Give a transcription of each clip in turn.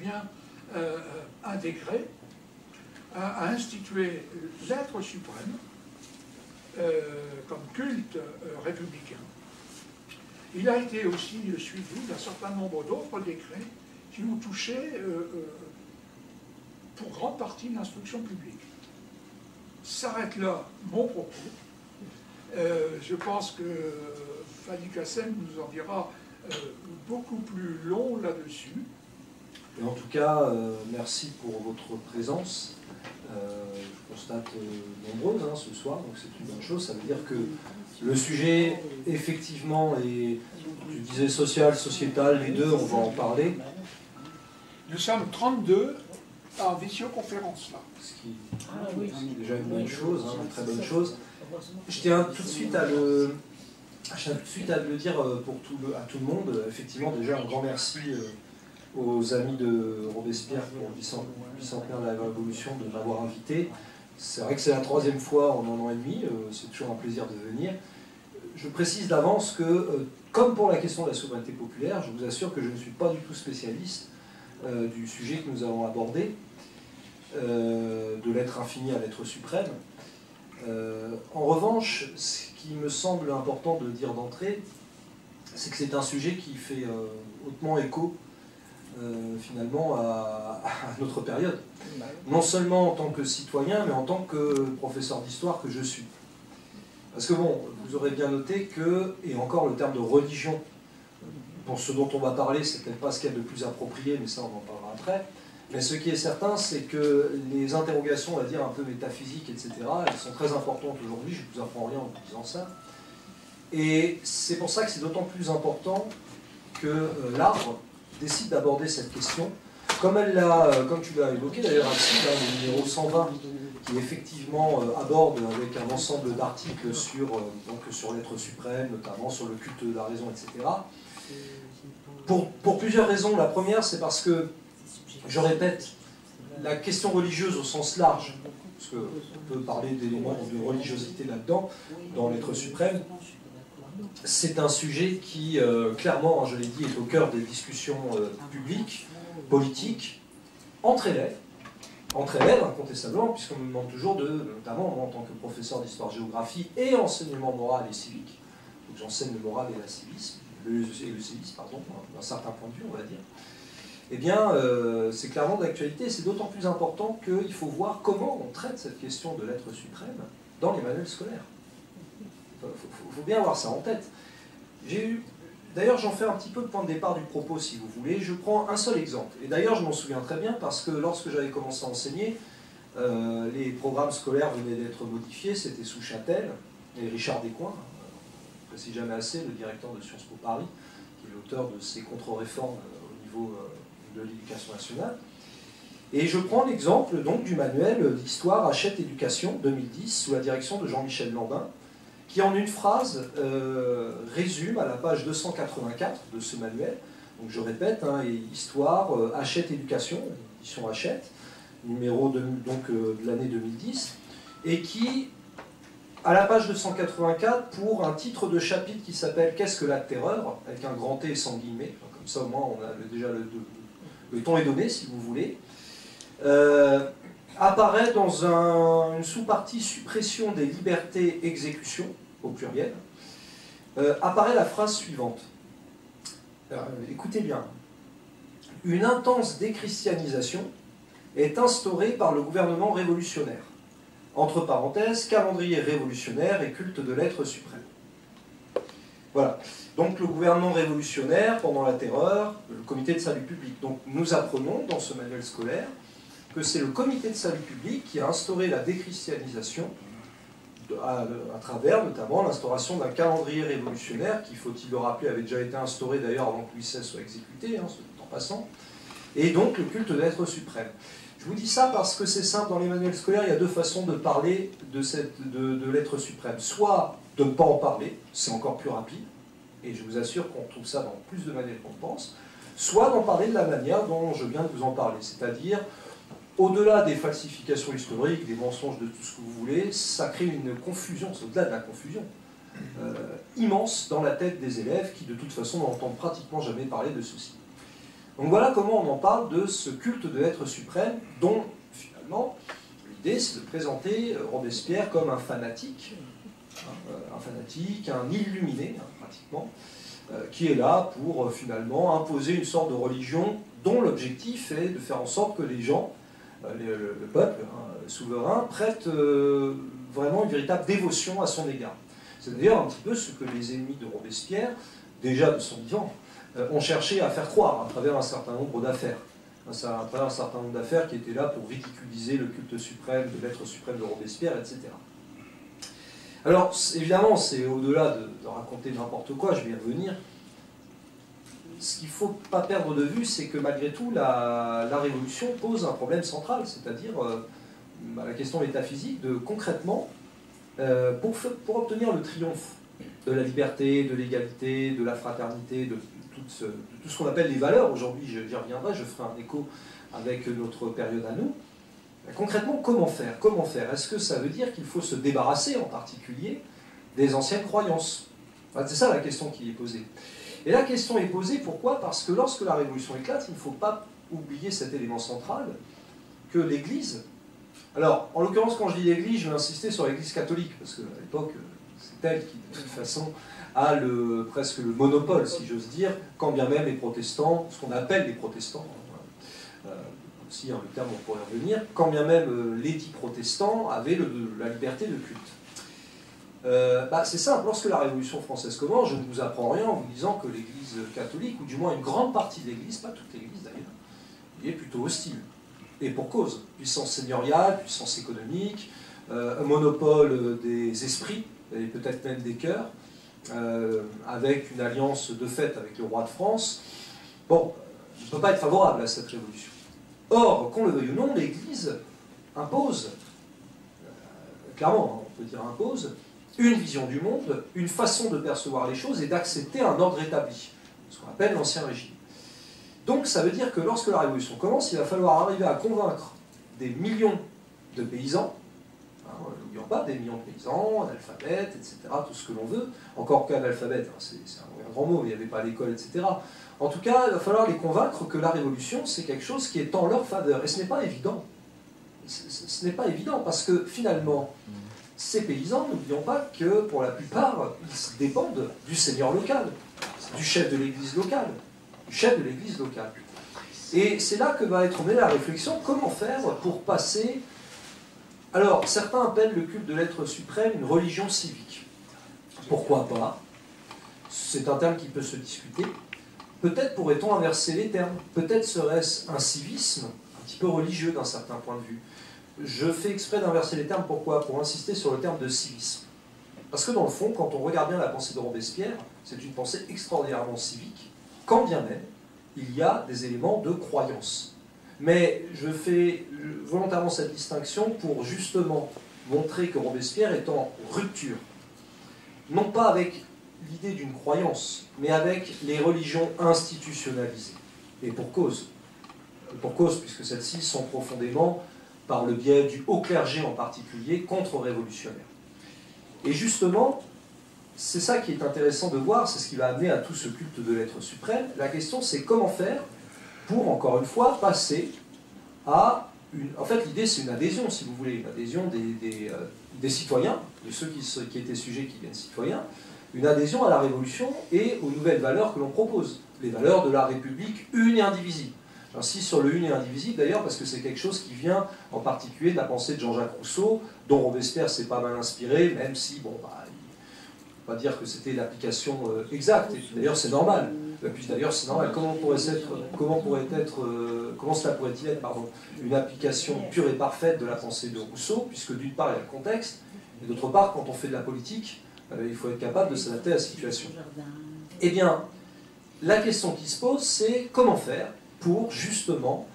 bien, un décret a institué l'être suprême comme culte républicain. Il a été aussi suivi d'un certain nombre d'autres décrets qui ont touché pour grande partie l'instruction publique. S'arrête là mon propos. Je pense que Fanny Kassem nous en dira beaucoup plus long là-dessus. Et en tout cas, merci pour votre présence. Je constate nombreuse ce soir, donc c'est une bonne chose. Ça veut dire que le sujet, effectivement, est, tu disais social, sociétal, les deux, on va en parler. Nous sommes 32 en visioconférence là. Ce qui est déjà une bonne chose, une très bonne chose. Je tiens tout de suite à le dire à tout le monde. Effectivement, déjà un grand merci aux amis de Robespierre pour le bicentenaire de la Révolution de m'avoir invité. C'est vrai que c'est la 3e fois en 1 an et demi, c'est toujours un plaisir de venir. Je précise d'avance que, comme pour la question de la souveraineté populaire, je vous assure que je ne suis pas du tout spécialiste du sujet que nous allons aborder, de l'être infini à l'être suprême. En revanche, ce qui me semble important de dire d'entrée, c'est que c'est un sujet qui fait hautement écho finalement à notre période. Non seulement en tant que citoyen, mais en tant que professeur d'histoire que je suis. Parce que bon, vous aurez bien noté que, et encore le terme de religion, pour ce dont on va parler, c'est peut-être pas ce qu'il y a de plus approprié, mais ça on en parlera après. Mais ce qui est certain, c'est que les interrogations, on va dire, un peu métaphysiques, etc., elles sont très importantes aujourd'hui, je ne vous apprends rien en vous disant ça. Et c'est pour ça que c'est d'autant plus important que l'Arbre décide d'aborder cette question, comme tu l'as évoqué d'ailleurs, le numéro 120, qui effectivement aborde avec un ensemble d'articles sur l'être suprême, notamment sur le culte de la raison, etc. Pour plusieurs raisons. La première, c'est parce que, je répète, la question religieuse au sens large, parce qu'on peut parler d'éléments de religiosité là-dedans, dans l'être suprême, c'est un sujet qui, clairement, je l'ai dit, est au cœur des discussions publiques, politiques, entre élèves incontestablement, puisqu'on me demande toujours notamment moi en tant que professeur d'histoire-géographie et enseignement moral et civique, donc j'enseigne le moral et le civisme, pardon, d'un certain point de vue, on va dire, eh bien, c'est clairement d'actualité, et c'est d'autant plus important qu'il faut voir comment on traite cette question de l'être suprême dans les manuels scolaires. Il faut bien avoir ça en tête. D'ailleurs, j'en fais un petit peu le point de départ du propos, si vous voulez. Je prends un seul exemple. Et d'ailleurs, je m'en souviens très bien, parce que lorsque j'avais commencé à enseigner, les programmes scolaires venaient d'être modifiés, c'était sous Châtel, et Richard Descoings, je ne précise jamais assez, le directeur de Sciences Po Paris, qui est l'auteur de ces contre-réformes au niveau de l'éducation nationale. Et je prends l'exemple donc du manuel d'histoire Hachette Éducation 2010, sous la direction de Jean-Michel Lambin, qui en une phrase résume à la page 284 de ce manuel, donc je répète, histoire Hachette Éducation, édition Hachette, numéro de l'année 2010, et qui, à la page 284, pour un titre de chapitre qui s'appelle « Qu'est-ce que la terreur ?», avec un grand T sans guillemets, comme ça au moins on a déjà le ton est donné si vous voulez, apparaît dans une sous-partie suppression des libertés exécution, au pluriel, apparaît la phrase suivante. Écoutez bien. Une intense déchristianisation est instaurée par le gouvernement révolutionnaire. Entre parenthèses, calendrier révolutionnaire et culte de l'être suprême. Voilà. Donc le gouvernement révolutionnaire, pendant la terreur, le comité de salut public. Donc nous apprenons dans ce manuel scolaire que c'est le comité de salut public qui a instauré la déchristianisation à travers notamment l'instauration d'un calendrier révolutionnaire qui, faut-il le rappeler, avait déjà été instauré d'ailleurs avant que Louis XVI soit exécuté, en passant, et donc le culte de l'être suprême. Je vous dis ça parce que c'est simple, dans les manuels scolaires, il y a deux façons de parler de l'être suprême. Soit de ne pas en parler, c'est encore plus rapide, et je vous assure qu'on trouve ça dans plus de manuels qu'on pense, soit d'en parler de la manière dont je viens de vous en parler, c'est-à-dire au-delà des falsifications historiques, des mensonges, de tout ce que vous voulez, ça crée une confusion, c'est au-delà de la confusion, immense dans la tête des élèves qui de toute façon n'entendent pratiquement jamais parler de ceci. Donc voilà comment on en parle de ce culte de l'être suprême, dont finalement l'idée c'est de présenter Robespierre comme un fanatique, un illuminé pratiquement, qui est là pour finalement imposer une sorte de religion dont l'objectif est de faire en sorte que les gens, le peuple souverain, prête vraiment une véritable dévotion à son égard. C'est d'ailleurs un petit peu ce que les ennemis de Robespierre, déjà de son vivant, ont cherché à faire croire à travers un certain nombre d'affaires. À travers un certain nombre d'affaires qui étaient là pour ridiculiser le culte suprême de l'être suprême de Robespierre, etc. Alors, évidemment, c'est au-delà de raconter n'importe quoi, je vais y revenir. Ce qu'il ne faut pas perdre de vue, c'est que malgré tout, la Révolution pose un problème central, c'est-à-dire la question métaphysique de concrètement, pour obtenir le triomphe de la liberté, de l'égalité, de la fraternité, de tout ce qu'on appelle les valeurs, aujourd'hui j'y reviendrai, je ferai un écho avec notre période à nous. Concrètement, comment faire? Est-ce que ça veut dire qu'il faut se débarrasser en particulier des anciennes croyances? C'est ça la question qui est posée. Et la question est posée, pourquoi? Parce que lorsque la Révolution éclate, il ne faut pas oublier cet élément central, que l'Église... Alors, en l'occurrence, quand je dis l'Église, je vais insister sur l'Église catholique, parce qu'à l'époque, c'est elle qui, de toute façon, a presque le monopole, si j'ose dire, quand bien même les protestants, ce qu'on appelle les protestants, aussi le terme on pourrait revenir, quand bien même les dits protestants avaient la liberté de culte. C'est simple, lorsque la Révolution française commence, je ne vous apprends rien en vous disant que l'Église catholique, ou du moins une grande partie de l'Église, pas toute l'Église d'ailleurs, est plutôt hostile. Et pour cause, puissance seigneuriale, puissance économique, un monopole des esprits, et peut-être même des cœurs, avec une alliance de fait avec le roi de France. Bon, je ne peux pas être favorable à cette révolution. Or, qu'on le veuille ou non, l'Église impose, clairement, on peut dire impose, une vision du monde, une façon de percevoir les choses et d'accepter un ordre établi, ce qu'on appelle l'Ancien Régime. Donc ça veut dire que lorsque la Révolution commence, il va falloir arriver à convaincre des millions de paysans, n'oublions pas, des millions de paysans, analphabètes, etc., tout ce que l'on veut, encore qu'analphabète, c'est un grand mot, mais il n'y avait pas l'école, etc. En tout cas, il va falloir les convaincre que la Révolution, c'est quelque chose qui est en leur faveur. Et ce n'est pas évident. Ce n'est pas évident, parce que finalement, ces paysans, n'oublions pas que pour la plupart, ils dépendent du seigneur local, du chef de l'église locale, Et c'est là que va être menée la réflexion, comment faire pour passer... Alors, certains appellent le culte de l'être suprême une religion civique. Pourquoi pas? C'est un terme qui peut se discuter. Peut-être pourrait-on inverser les termes. Peut-être serait-ce un civisme un petit peu religieux d'un certain point de vue. Je fais exprès d'inverser les termes, pourquoi? Pour insister sur le terme de civisme. Parce que dans le fond, quand on regarde bien la pensée de Robespierre, c'est une pensée extraordinairement civique, quand bien même il y a des éléments de croyance. Mais je fais volontairement cette distinction pour justement montrer que Robespierre est en rupture. Non pas avec l'idée d'une croyance, mais avec les religions institutionnalisées. Et pour cause. Puisque celles-ci sont profondément, par le biais du haut clergé en particulier, contre-révolutionnaires. Et justement, c'est ça qui est intéressant de voir, c'est ce qui va amener à tout ce culte de l'être suprême. La question, c'est comment faire pour, encore une fois, passer à une... En fait, l'idée, c'est une adhésion, si vous voulez, une adhésion des citoyens, de ceux qui étaient sujets, qui deviennent citoyens, une adhésion à la Révolution et aux nouvelles valeurs que l'on propose, les valeurs de la République une et indivisible. J'insiste sur le une et indivisible, d'ailleurs, parce que c'est quelque chose qui vient en particulier de la pensée de Jean-Jacques Rousseau, dont Robespierre s'est pas mal inspiré, même si, bon, il ne faut pas dire que c'était l'application exacte, et d'ailleurs c'est normal. D'ailleurs c'est normal, comment cela pourrait-il être, pardon, une application pure et parfaite de la pensée de Rousseau, puisque d'une part il y a le contexte, et d'autre part, quand on fait de la politique, il faut être capable de s'adapter à la situation. Eh bien, la question qui se pose, c'est comment faire pour justement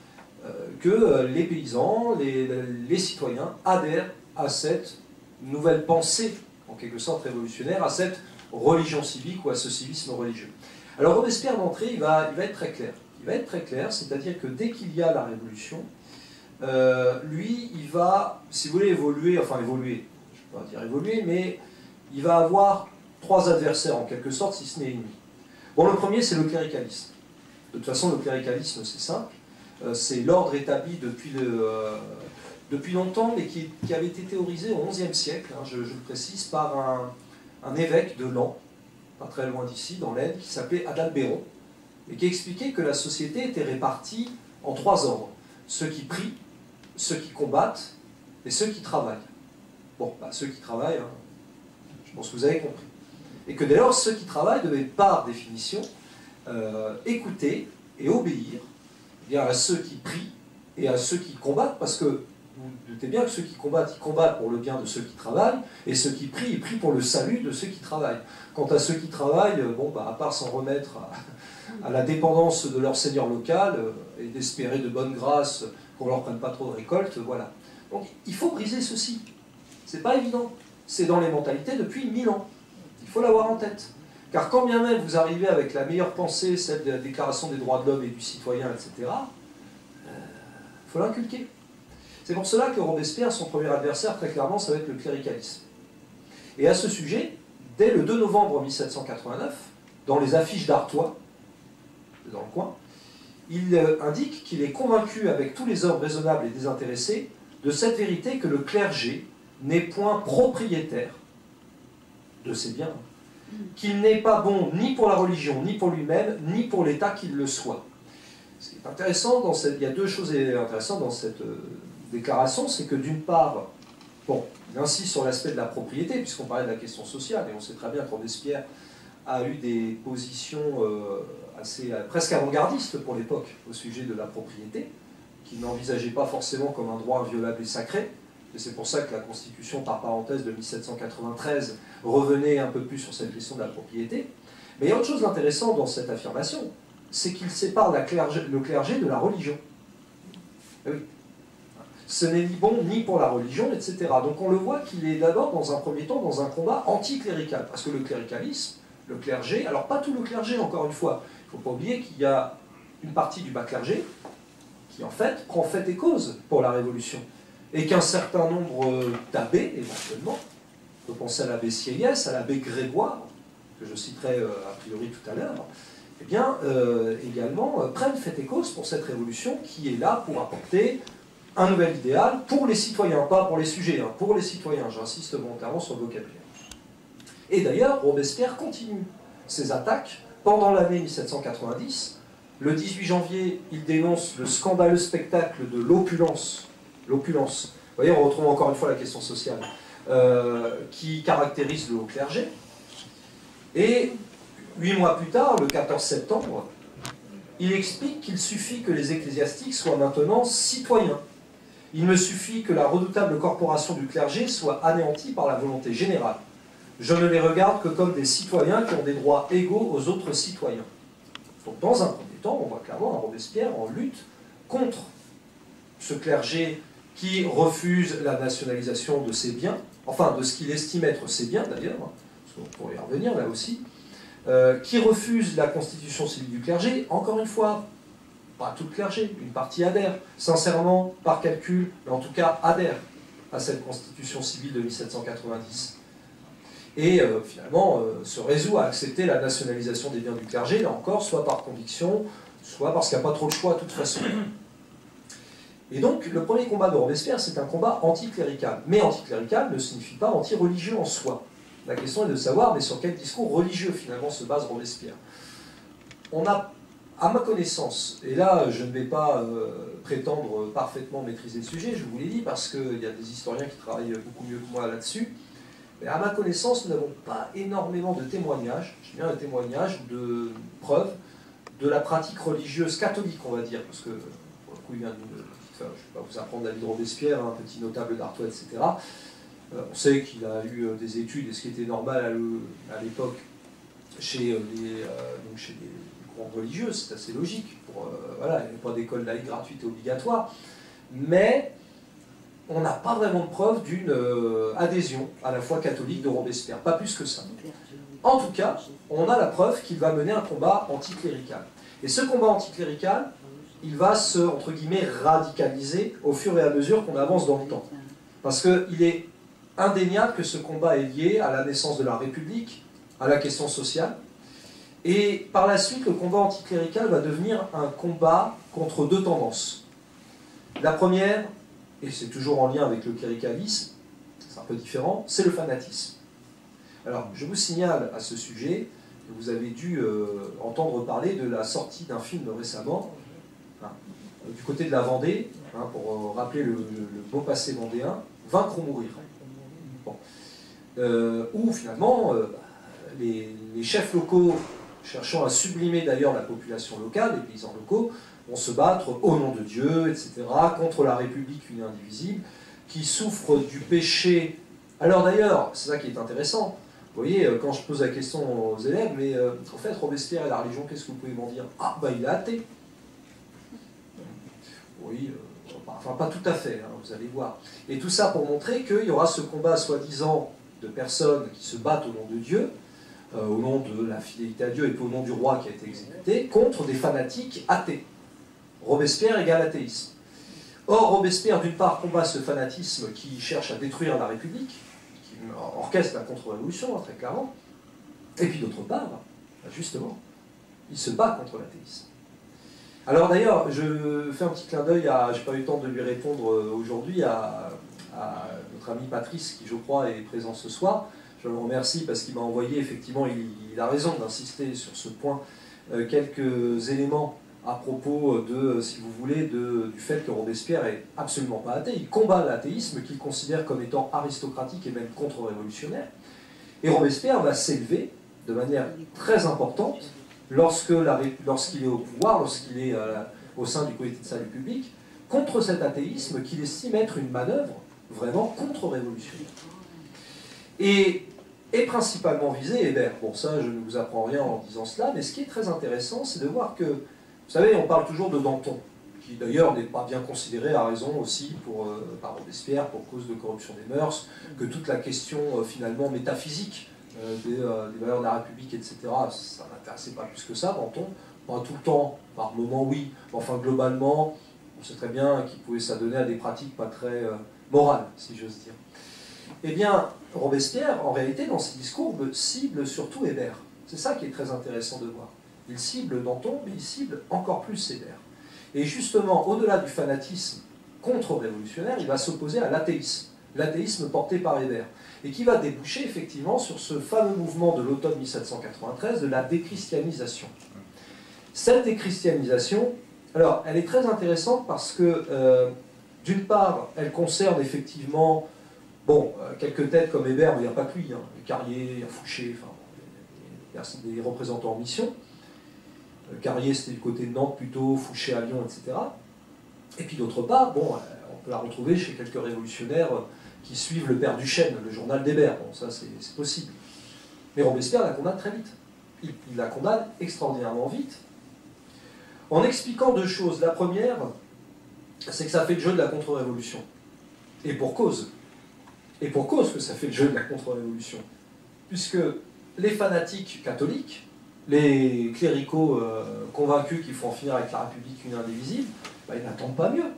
que les paysans, les citoyens adhèrent à cette nouvelle pensée, en quelque sorte révolutionnaire, à cette religion civique ou à ce civisme religieux. Alors Robespierre d'entrée, il va être très clair. Il va être très clair, c'est-à-dire que dès qu'il y a la révolution, lui, il va, si vous voulez, évoluer, je ne vais pas dire évoluer, mais il va avoir trois adversaires en quelque sorte, si ce n'est ennemis. Bon, le premier, c'est le cléricalisme. De toute façon, le cléricalisme, c'est simple. C'est l'ordre établi depuis longtemps, mais qui avait été théorisé au XIe siècle, hein, je le précise, par un évêque de Laon, pas très loin d'ici, dans l'Aisne, qui s'appelait Adalbéron, et qui expliquait que la société était répartie en 3 ordres. Ceux qui prient, ceux qui combattent, et ceux qui travaillent. Bon, bah, ceux qui travaillent, hein, je pense que vous avez compris. Et que dès lors, ceux qui travaillent devaient, par définition, écouter et obéir bien à ceux qui prient et à ceux qui combattent, parce que vous vous doutez bien que ceux qui combattent, ils combattent pour le bien de ceux qui travaillent, et ceux qui prient, ils prient pour le salut de ceux qui travaillent. Quant à ceux qui travaillent, bon, bah, à part s'en remettre à la dépendance de leur seigneur local et d'espérer de bonne grâce qu'on ne leur prenne pas trop de récolte, voilà. Donc il faut briser ceci. C'est pas évident. C'est dans les mentalités depuis 1000 ans. Il faut l'avoir en tête. Car quand bien même vous arrivez avec la meilleure pensée, celle de la Déclaration des droits de l'homme et du citoyen, etc., il faut l'inculquer. C'est pour cela que Robespierre, son premier adversaire, très clairement, ça va être le cléricalisme. Et à ce sujet, dès le 2 novembre 1789, dans les affiches d'Artois, dans le coin, il indique qu'il est convaincu avec tous les hommes raisonnables et désintéressés de cette vérité que le clergé n'est point propriétaire de ses biens, qu'il n'est pas bon ni pour la religion, ni pour lui-même, ni pour l'État qu'il le soit. Ce qui est intéressant, il y a 2 choses intéressantes dans cette déclaration, c'est que d'une part, bon, il insiste sur l'aspect de la propriété, puisqu'on parlait de la question sociale, et on sait très bien que Robespierre a eu des positions presque avant-gardistes pour l'époque au sujet de la propriété, qu'il n'envisageait pas forcément comme un droit inviolable et sacré. Et c'est pour ça que la Constitution, par parenthèse, de 1793 revenait un peu plus sur cette question de la propriété. Mais il y a autre chose d'intéressant dans cette affirmation, c'est qu'il sépare le clergé de la religion. Et oui. Ce n'est ni bon ni pour la religion, etc. Donc on le voit qu'il est d'abord, dans un premier temps, dans un combat anticlérical. Parce que le cléricalisme, le clergé, alors pas tout le clergé, encore une fois, il ne faut pas oublier qu'il y a une partie du bas clergé qui, en fait, prend fait et cause pour la Révolution. Et qu'un certain nombre d'abbés, éventuellement, on peut penser à l'abbé Sieyès, à l'abbé Grégoire, que je citerai a priori tout à l'heure, eh bien, également, prennent fait et cause pour cette révolution qui est là pour apporter un nouvel idéal pour les citoyens, pas pour les sujets, hein, pour les citoyens, j'insiste volontairement sur le vocabulaire. Et d'ailleurs, Robespierre continue ses attaques pendant l'année 1790. Le 18 janvier, il dénonce le scandaleux spectacle de l'opulence. L'opulence. Vous voyez, on retrouve encore une fois la question sociale qui caractérise le haut clergé. Et 8 mois plus tard, le 14 septembre, il explique qu'il suffit que les ecclésiastiques soient maintenant citoyens. Il me suffit que la redoutable corporation du clergé soit anéantie par la volonté générale. Je ne les regarde que comme des citoyens qui ont des droits égaux aux autres citoyens. Donc dans un premier temps, on voit clairement un Robespierre en lutte contre ce clergé qui refuse la nationalisation de ses biens, enfin de ce qu'il estime être ses biens d'ailleurs, parce qu'on pourrait y revenir là aussi, qui refuse la constitution civile du clergé, encore une fois, pas tout le clergé, une partie adhère, sincèrement, par calcul, mais en tout cas adhère à cette constitution civile de 1790. Et finalement se résout à accepter la nationalisation des biens du clergé, là encore, soit par conviction, soit parce qu'il n'y a pas trop le choix de toute façon. Et donc, le premier combat de Robespierre, c'est un combat anticlérical. Mais anticlérical ne signifie pas anti-religieux en soi. La question est de savoir, mais sur quel discours religieux, finalement, se base Robespierre. On a, à ma connaissance, et là, je ne vais pas prétendre parfaitement maîtriser le sujet, je vous l'ai dit, parce qu'il y a des historiens qui travaillent beaucoup mieux que moi là-dessus, mais à ma connaissance, nous n'avons pas énormément de témoignages, je dis bien de témoignages ou de preuves, de la pratique religieuse catholique, on va dire, parce que, pour le coup, il vient d'une... je ne vais pas vous apprendre la vie de Robespierre, un petit notable d'Artois, etc. On sait qu'il a eu des études, et ce qui était normal à l'époque chez les grandes religieuses, c'est assez logique. Voilà, il n'y avait pas d'école laïque gratuite et obligatoire. Mais on n'a pas vraiment de preuve d'une adhésion à la foi catholique de Robespierre, pas plus que ça. En tout cas, on a la preuve qu'il va mener un combat anticlérical. Et ce combat anticlérical, il va se, entre guillemets, radicaliser au fur et à mesure qu'on avance dans le temps. Parce qu'il est indéniable que ce combat est lié à la naissance de la République, à la question sociale, Et par la suite, le combat anticlérical va devenir un combat contre deux tendances. La première, et c'est toujours en lien avec le cléricalisme, c'est un peu différent, c'est le fanatisme. Alors, je vous signale à ce sujet que vous avez dû entendre parler de la sortie d'un film récemment, hein, du côté de la Vendée, hein, pour rappeler le beau passé vendéen, Vaincre ou mourir. Bon. Où finalement, les chefs locaux, cherchant à sublimer d'ailleurs la population locale, les paysans locaux, vont se battre au nom de Dieu, etc., contre la République unie indivisible, qui souffre du péché. Alors d'ailleurs, c'est ça qui est intéressant, vous voyez, quand je pose la question aux élèves, mais en fait, Robespierre et la religion, qu'est-ce que vous pouvez m'en dire? Ah, bah il est athée. Oui, enfin pas tout à fait, hein, vous allez voir. Et tout ça pour montrer qu'il y aura ce combat soi-disant de personnes qui se battent au nom de Dieu, au nom de la fidélité à Dieu et puis au nom du roi qui a été exécuté, contre des fanatiques athées. Robespierre égale athéisme. Or, Robespierre, d'une part, combat ce fanatisme qui cherche à détruire la République, qui orchestre la contre-révolution, hein, très clairement, et puis d'autre part, justement, il se bat contre l'athéisme. Alors d'ailleurs, je fais un petit clin d'œil à, je n'ai pas eu le temps de lui répondre aujourd'hui, à notre ami Patrice, qui je crois est présent ce soir. Je le remercie parce qu'il m'a envoyé, effectivement, il a raison d'insister sur ce point, quelques éléments à propos de, si vous voulez, du fait que Robespierre est absolument pas athée. Il combat l'athéisme qu'il considère comme étant aristocratique et même contre-révolutionnaire. Et Robespierre va s'élever de manière très importante lorsqu'il est au pouvoir, lorsqu'il est au sein du comité de salut public, contre cet athéisme qu'il estime être une manœuvre vraiment contre-révolutionnaire. Et principalement visé Hébert. Bon, ça, je ne vous apprends rien en disant cela, mais ce qui est très intéressant, c'est de voir que, vous savez, on parle toujours de Danton, qui d'ailleurs n'est pas bien considéré, à raison aussi, par Robespierre, pour cause de corruption des mœurs, que toute la question, finalement, métaphysique des valeurs de la République, etc., ça n'intéressait pas plus que ça, Danton. Pas tout le temps, par moments, oui, mais enfin, globalement, on sait très bien qu'il pouvait s'adonner à des pratiques pas très morales, si j'ose dire. Eh bien, Robespierre, en réalité, dans ses discours, cible surtout Hébert. C'est ça qui est très intéressant de voir. Il cible Danton, mais il cible encore plus Hébert. Et justement, au-delà du fanatisme contre-révolutionnaire, il va s'opposer à l'athéisme porté par Hébert, et qui va déboucher effectivement sur ce fameux mouvement de l'automne 1793 de la déchristianisation. Cette déchristianisation, alors, elle est très intéressante parce que, d'une part, elle concerne effectivement, bon, quelques têtes comme Hébert, mais il n'y a pas que lui, hein, Carrier, il y a Fouché, enfin, il y a des représentants en mission. Carrier, c'était du côté de Nantes plutôt, Fouché à Lyon, etc. Et puis d'autre part, bon, on peut la retrouver chez quelques révolutionnaires qui suivent le père Duchesne, le journal d'Hébert. Bon, ça, c'est possible. Mais Robespierre la condamne très vite. Il la condamne extraordinairement vite, en expliquant deux choses. La première, c'est que ça fait le jeu de la contre-révolution. Et pour cause. Et pour cause que ça fait le jeu de la contre-révolution. Puisque les fanatiques catholiques, les cléricaux convaincus qu'il faut en finir avec la République unie indivisible, ben, ils n'attendent pas mieux.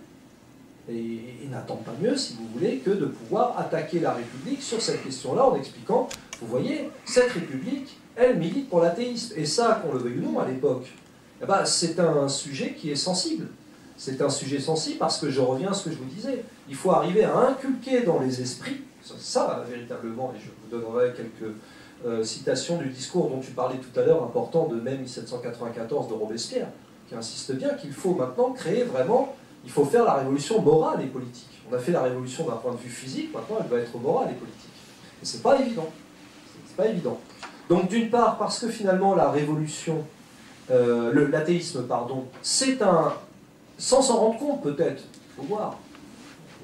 Et ils n'attendent pas mieux, si vous voulez, que de pouvoir attaquer la République sur cette question-là en expliquant, vous voyez, cette République, elle milite pour l'athéisme. Et ça, qu'on le veuille ou non à l'époque, eh ben, c'est un sujet qui est sensible. C'est un sujet sensible parce que je reviens à ce que je vous disais. Il faut arriver à inculquer dans les esprits, c'est ça véritablement, et je vous donnerai quelques citations du discours dont tu parlais tout à l'heure, important de mai 1794 de Robespierre, qui insiste bien qu'il faut maintenant créer vraiment, il faut faire la révolution morale et politique. On a fait la révolution d'un point de vue physique, maintenant elle doit être morale et politique. Et c'est pas évident. C'est pas évident. Donc d'une part, parce que finalement la révolution, l'athéisme, pardon, c'est un... sans s'en rendre compte peut-être, il faut voir,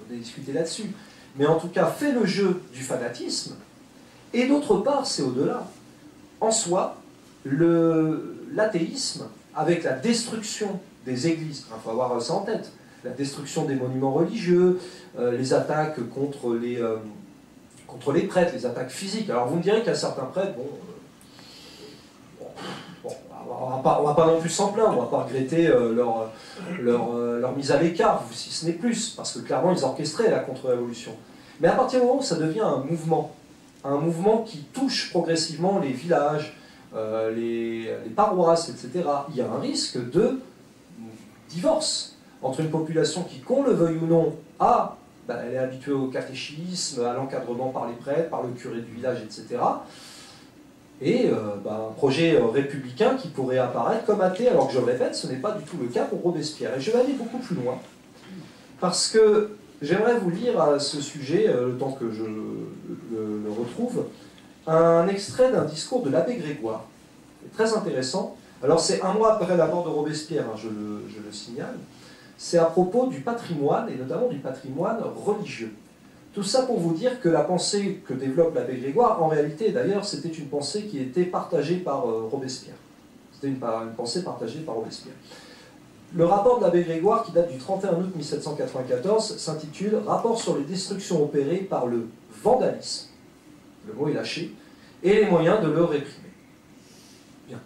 on va discuter là-dessus, mais en tout cas fait le jeu du fanatisme, et d'autre part, c'est au-delà. En soi, l'athéisme, avec la destruction des églises, il faut avoir ça en tête, la destruction des monuments religieux, les attaques contre les prêtres, les attaques physiques. Alors vous me direz qu'à certains prêtres, on va pas non plus s'en plaindre, on va pas regretter leur mise à l'écart, si ce n'est plus, parce que clairement ils orchestraient la contre-révolution. Mais à partir du moment où ça devient un mouvement qui touche progressivement les villages, les paroisses, etc., il y a un risque de divorce entre une population qui, qu'on le veuille ou non, elle est habituée au catéchisme, à l'encadrement par les prêtres, par le curé du village, etc., et un projet républicain qui pourrait apparaître comme athée, alors que je le répète, ce n'est pas du tout le cas pour Robespierre. Et je vais aller beaucoup plus loin, parce que j'aimerais vous lire à ce sujet, le temps que je le retrouve, un extrait d'un discours de l'abbé Grégoire, très intéressant. Alors c'est un mois après la mort de Robespierre, je le signale. C'est à propos du patrimoine, et notamment du patrimoine religieux. Tout ça pour vous dire que la pensée que développe l'abbé Grégoire, en réalité d'ailleurs, c'était une pensée qui était partagée par Robespierre. C'était une pensée partagée par Robespierre. Le rapport de l'abbé Grégoire, qui date du 31 août 1794, s'intitule « Rapport sur les destructions opérées par le vandalisme », le mot est lâché, et les moyens de le réprimer. Bien.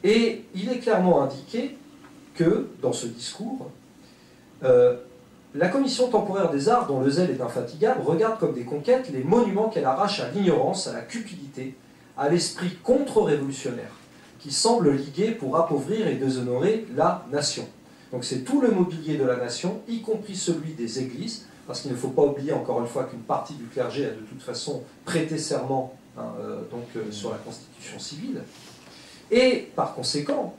Et il est clairement indiqué que, dans ce discours, la commission temporaire des arts, dont le zèle est infatigable, regarde comme des conquêtes les monuments qu'elle arrache à l'ignorance, à la cupidité, à l'esprit contre-révolutionnaire, qui semble ligué pour appauvrir et déshonorer la nation. Donc c'est tout le mobilier de la nation, y compris celui des églises, parce qu'il ne faut pas oublier encore une fois qu'une partie du clergé a de toute façon prêté serment sur la constitution civile. Et par conséquent,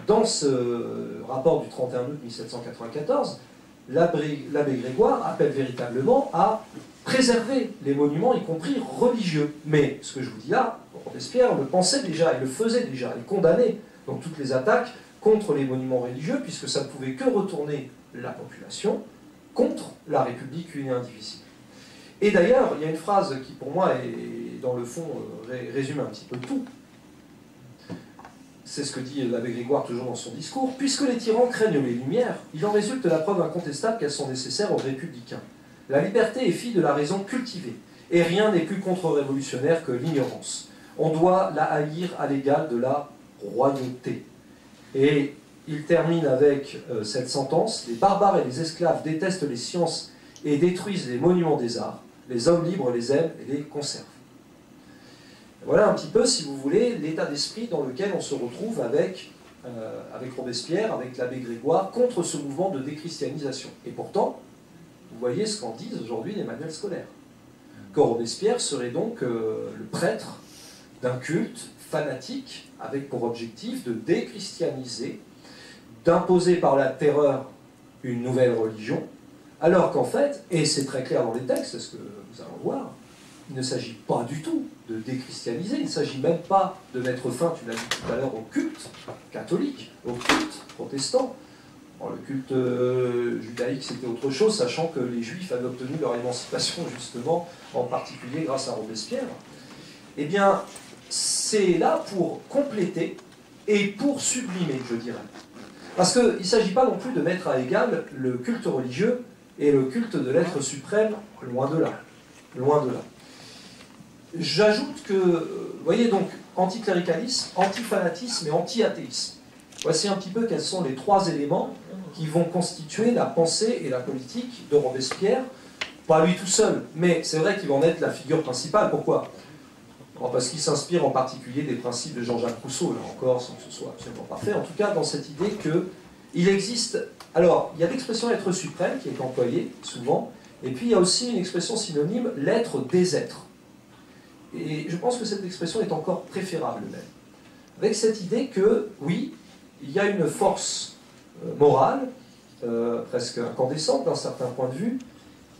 dans ce rapport du 31 août 1794, l'abbé Grégoire appelle véritablement à préserver les monuments, y compris religieux. Mais ce que je vous dis là, Robespierre le pensait déjà, il le faisait déjà, il condamnait donc toutes les attaques contre les monuments religieux, puisque ça ne pouvait que retourner la population contre la République unie et indivisible. Et d'ailleurs, il y a une phrase qui pour moi, dans le fond, résume un petit peu tout. C'est ce que dit l'abbé Grégoire toujours dans son discours. « Puisque les tyrans craignent les lumières, il en résulte la preuve incontestable qu'elles sont nécessaires aux républicains. La liberté est fille de la raison cultivée, et rien n'est plus contre-révolutionnaire que l'ignorance. On doit la haïr à l'égal de la royauté. » Et il termine avec cette sentence. « Les barbares et les esclaves détestent les sciences et détruisent les monuments des arts. Les hommes libres les aiment et les conservent. » Voilà un petit peu, si vous voulez, l'état d'esprit dans lequel on se retrouve avec Robespierre, avec l'abbé Grégoire, contre ce mouvement de déchristianisation. Et pourtant, vous voyez ce qu'en disent aujourd'hui les manuels scolaires. Que Robespierre serait donc le prêtre d'un culte fanatique, avec pour objectif de déchristianiser, d'imposer par la terreur une nouvelle religion, alors qu'en fait, et c'est très clair dans les textes, c'est ce que nous allons voir, il ne s'agit pas du tout de déchristianiser, il ne s'agit même pas de mettre fin, tu l'as dit tout à l'heure, au culte catholique, au culte protestant. Bon, le culte judaïque, c'était autre chose, sachant que les Juifs avaient obtenu leur émancipation, justement, en particulier grâce à Robespierre. Eh bien, c'est là pour compléter et pour sublimer, je dirais. Parce qu'il ne s'agit pas non plus de mettre à égal le culte religieux et le culte de l'être suprême, loin de là. Loin de là. J'ajoute que, vous voyez donc, anticléricalisme, antifanatisme et anti-athéisme. Voici un petit peu quels sont les trois éléments qui vont constituer la pensée et la politique de Robespierre. Pas lui tout seul, mais c'est vrai qu'il va en être la figure principale. Pourquoi ? Parce qu'il s'inspire en particulier des principes de Jean-Jacques Rousseau, là encore, sans que ce soit absolument parfait. En tout cas, dans cette idée qu'il existe... Alors, il y a l'expression être suprême qui est employée souvent, et puis il y a aussi une expression synonyme, l'être des êtres. Et je pense que cette expression est encore préférable même. Avec cette idée que, oui, il y a une force morale, presque incandescente d'un certain point de vue,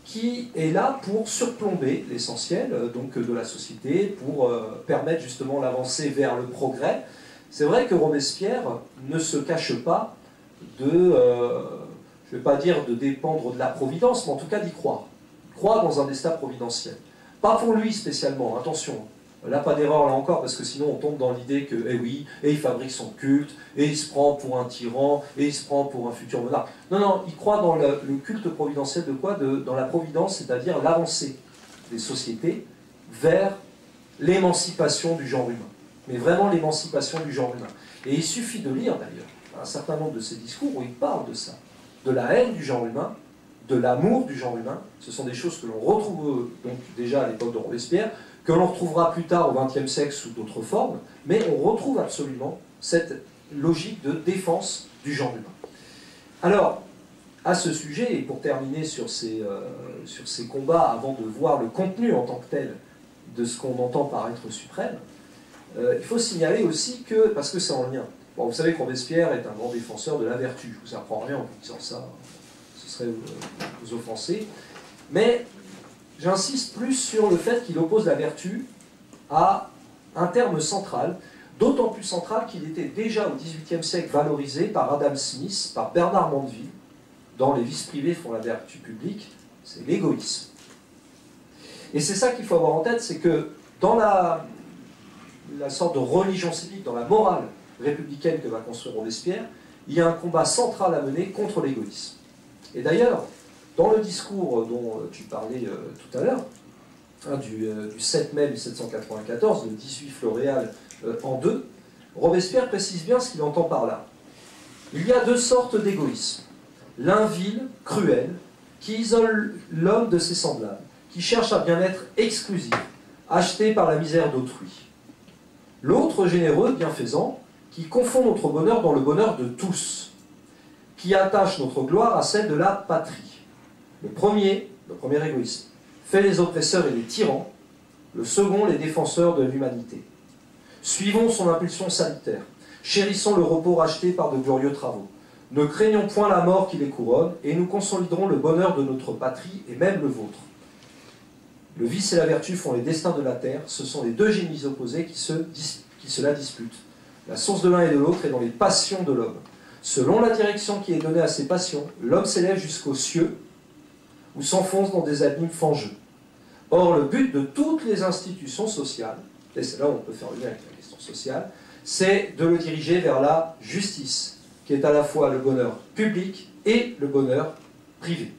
qui est là pour surplomber l'essentiel donc de la société, pour permettre justement l'avancée vers le progrès. C'est vrai que Robespierre ne se cache pas je ne vais pas dire de dépendre de la providence, mais en tout cas d'y croire. Il croit dans un destin providentiel. Pas pour lui spécialement, attention. Là, pas d'erreur là encore, parce que sinon on tombe dans l'idée que, eh oui, et il fabrique son culte, et il se prend pour un tyran, et il se prend pour un futur monarque. Non, non, il croit dans le culte providentiel de quoi ? Dans la providence, c'est-à-dire l'avancée des sociétés vers l'émancipation du genre humain. Mais vraiment l'émancipation du genre humain. Et il suffit de lire d'ailleurs un certain nombre de ses discours où il parle de ça, de la haine du genre humain, de l'amour du genre humain. Ce sont des choses que l'on retrouve donc déjà à l'époque de Robespierre, que l'on retrouvera plus tard au XXe siècle sous d'autres formes, mais on retrouve absolument cette logique de défense du genre humain. Alors, à ce sujet, et pour terminer sur ces combats, avant de voir le contenu en tant que tel de ce qu'on entend par être suprême, il faut signaler aussi que, parce que c'est en lien, bon, vous savez que Robespierre est un grand défenseur de la vertu, je ne vous apprends rien en vous disant ça, ce serait vous offenser, mais j'insiste plus sur le fait qu'il oppose la vertu à un terme central, d'autant plus central qu'il était déjà au XVIIIe siècle valorisé par Adam Smith, par Bernard Mandeville, dans Les vices privés font la vertu publique, c'est l'égoïsme. Et c'est ça qu'il faut avoir en tête, c'est que dans la sorte de religion civique, dans la morale républicaine que va construire Robespierre, il y a un combat central à mener contre l'égoïsme. Et d'ailleurs, dans le discours dont tu parlais tout à l'heure, hein, du 7 mai 1794, le 18 Floréal en 2, Robespierre précise bien ce qu'il entend par là. Il y a deux sortes d'égoïsme. L'un vil, cruel, qui isole l'homme de ses semblables, qui cherche un bien-être exclusif, acheté par la misère d'autrui. L'autre généreux, bienfaisant, qui confond notre bonheur dans le bonheur de tous, qui attache notre gloire à celle de la patrie. Le premier égoïsme, fait les oppresseurs et les tyrans, le second les défenseurs de l'humanité. Suivons son impulsion salutaire, chérissons le repos racheté par de glorieux travaux. Ne craignons point la mort qui les couronne, et nous consoliderons le bonheur de notre patrie et même le vôtre. Le vice et la vertu font les destins de la terre, ce sont les deux génies opposés qui se la disputent. La source de l'un et de l'autre est dans les passions de l'homme. Selon la direction qui est donnée à ces passions, l'homme s'élève jusqu'aux cieux, ou s'enfonce dans des abîmes fangeux. Or, le but de toutes les institutions sociales, et c'est là où on peut faire le lien avec la question sociale, c'est de le diriger vers la justice, qui est à la fois le bonheur public et le bonheur privé.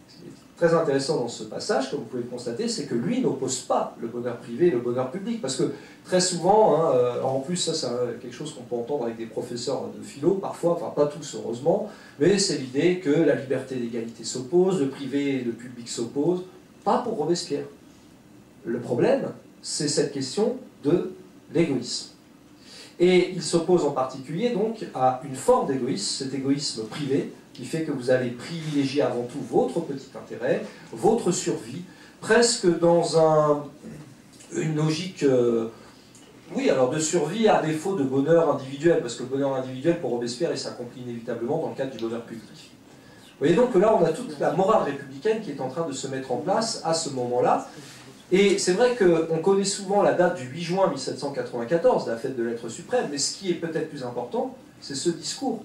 Ce qui est très intéressant dans ce passage, comme vous pouvez le constater, c'est que lui n'oppose pas le bonheur privé et le bonheur public, parce que très souvent, hein, en plus ça c'est quelque chose qu'on peut entendre avec des professeurs de philo, parfois, enfin pas tous heureusement, mais c'est l'idée que la liberté et l'égalité s'opposent, le privé et le public s'opposent, pas pour Robespierre. Le problème, c'est cette question de l'égoïsme. Et il s'oppose en particulier donc à une forme d'égoïsme, cet égoïsme privé, qui fait que vous allez privilégier avant tout votre petit intérêt, votre survie, presque dans une logique, oui, alors de survie à défaut de bonheur individuel, parce que le bonheur individuel pour Robespierre, il s'accomplit inévitablement dans le cadre du bonheur public. Vous voyez donc que là, on a toute la morale républicaine qui est en train de se mettre en place à ce moment-là. Et c'est vrai qu'on connaît souvent la date du 8 juin 1794, la fête de l'être suprême, mais ce qui est peut-être plus important, c'est ce discours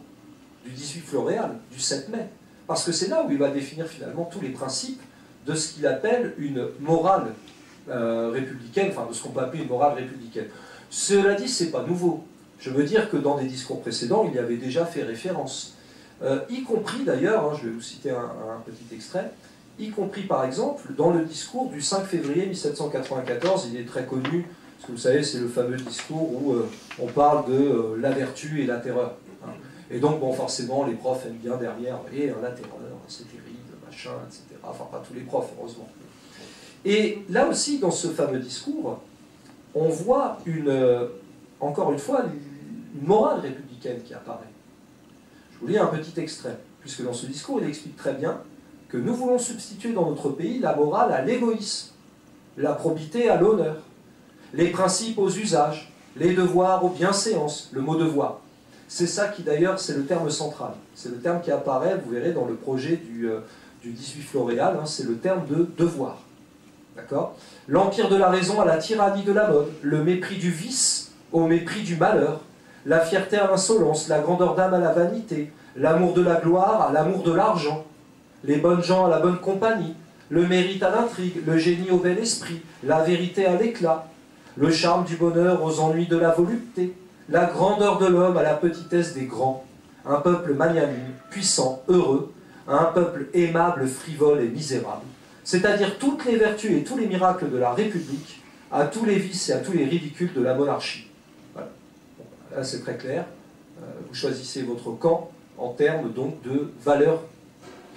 du 18 Floréal, du 7 mai. Parce que c'est là où il va définir finalement tous les principes de ce qu'il appelle une morale républicaine, enfin de ce qu'on peut appeler une morale républicaine. Cela dit, c'est pas nouveau. Je veux dire que dans des discours précédents, il y avait déjà fait référence. Y compris d'ailleurs, hein, je vais vous citer un petit extrait, y compris par exemple dans le discours du 5 février 1794, il est très connu, parce que vous savez, c'est le fameux discours où on parle de la vertu et la terreur. Hein. Et donc, bon, forcément, les profs aiment bien derrière, et la terreur, c'est terrible, machin, etc. Enfin, pas tous les profs, heureusement. Et là aussi, dans ce fameux discours, on voit encore une fois, une morale républicaine qui apparaît. Je vous lis un petit extrait, puisque dans ce discours, il explique très bien que nous voulons substituer dans notre pays la morale à l'égoïsme, la probité à l'honneur, les principes aux usages, les devoirs aux bienséances, le mot devoir. C'est ça qui d'ailleurs, c'est le terme central. C'est le terme qui apparaît, vous verrez, dans le projet du 18 Floréal, hein, c'est le terme de devoir. D'accord ? L'empire de la raison à la tyrannie de la mode, le mépris du vice au mépris du malheur, la fierté à l'insolence, la grandeur d'âme à la vanité, l'amour de la gloire à l'amour de l'argent, les bonnes gens à la bonne compagnie, le mérite à l'intrigue, le génie au bel esprit, la vérité à l'éclat, le charme du bonheur aux ennuis de la volupté, la grandeur de l'homme à la petitesse des grands, un peuple magnanime, puissant, heureux, un peuple aimable, frivole et misérable, c'est-à-dire toutes les vertus et tous les miracles de la République, à tous les vices et à tous les ridicules de la monarchie. Voilà. Bon, là c'est très clair, vous choisissez votre camp en termes donc de valeurs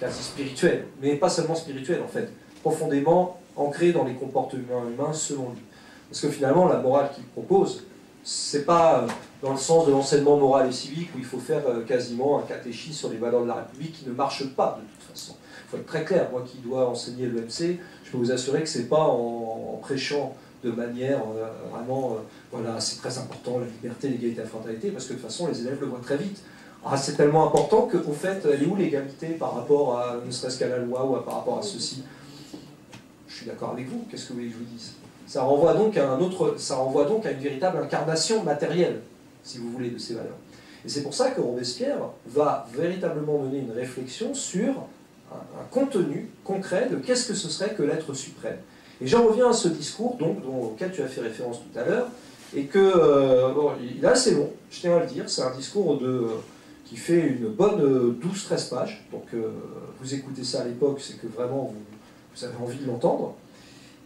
quasi spirituelles, mais pas seulement spirituelles en fait. profondément ancrée dans les comportements humains selon lui. Parce que finalement, la morale qu'il propose, c'est pas dans le sens de l'enseignement moral et civique où il faut faire quasiment un catéchisme sur les valeurs de la République qui ne marche pas de toute façon. Il faut être très clair, moi qui dois enseigner l'EMC, je peux vous assurer que c'est pas en prêchant de manière vraiment, voilà, c'est très important, la liberté, l'égalité, la fraternité, parce que de toute façon, les élèves le voient très vite. Ah, c'est tellement important qu'au fait, elle est où l'égalité par rapport à, ne serait-ce qu'à la loi ou par rapport à ceci? Je suis d'accord avec vous, qu'est-ce que vous voulez que je vous dise? Ça renvoie donc à une véritable incarnation matérielle, si vous voulez, de ces valeurs. Et c'est pour ça que Robespierre va véritablement mener une réflexion sur un contenu concret de qu'est-ce que ce serait que l'être suprême. Et j'en reviens à ce discours donc, auquel tu as fait référence tout à l'heure, et que, bon, il est assez long, je tiens à le dire, c'est un discours qui fait une bonne 12-13 pages, donc vous écoutez ça à l'époque, c'est que vraiment vous avez envie de l'entendre.